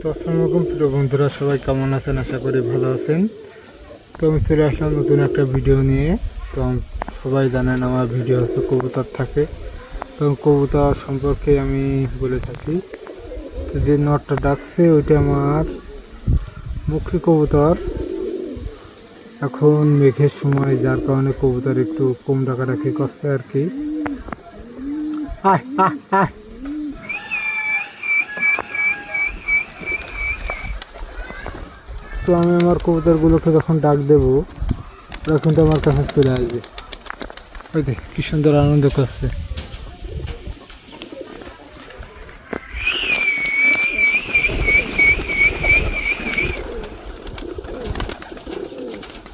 তো আসসালামু আলাইকুম প্রিয় বন্ধুরা, সবাই কেমন আছেন? আশা করি ভালো আছেন। তো আমি চলে আসলাম নতুন একটা ভিডিও নিয়ে। তো সবাই জানেন আমার ভিডিও হচ্ছে কবুতর থাকে, তো কবুতর সম্পর্কে আমি বলে থাকি। তো যে নটটা ডাকছে ওইটা আমার মুখী কবুতর। এখন মেঘের সময়, যার কারণে কবুতর একটু কম ডাকাডাকি করছে আর কি। আয় আয় আয়। তো আমি আমার কবুতরগুলোকে যখন ডাক দেবো ওরা কিন্তু আমার কাছে চলে আসবে। ওই যে কি সুন্দর আনন্দ করছে।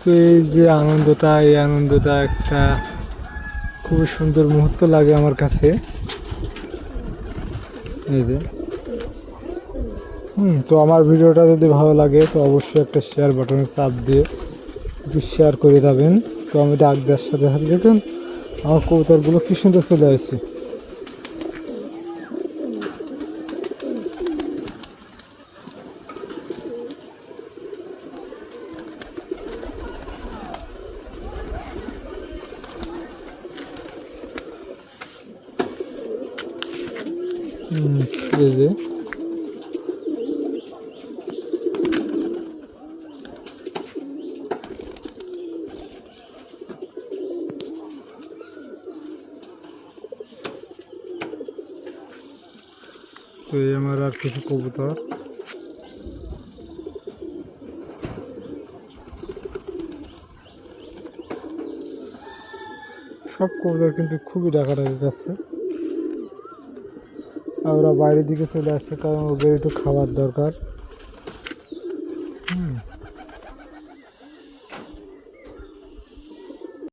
তো এই যে আনন্দটা, এই আনন্দটা একটা খুবই সুন্দর মুহূর্ত লাগে আমার কাছে। এই যে তো আমার ভিডিওটা যদি ভালো লাগে তো অবশ্যই একটা শেয়ার বাটনে চাপ দিয়ে একটু শেয়ার করে যাবেন। তো আমি ডাক দেওয়ার সাথে সাথে দেখুন আমার কবুতরগুলো কি সুন্দর চলে আসছে। এই যে তো এই আমার আর কিছু কবুতর। সব কবুতর কিন্তু খুবই ডাকাডাকি করছে, আর ওরা বাইরের দিকে চলে আসছে কারণ ওদের একটু খাবার দরকার।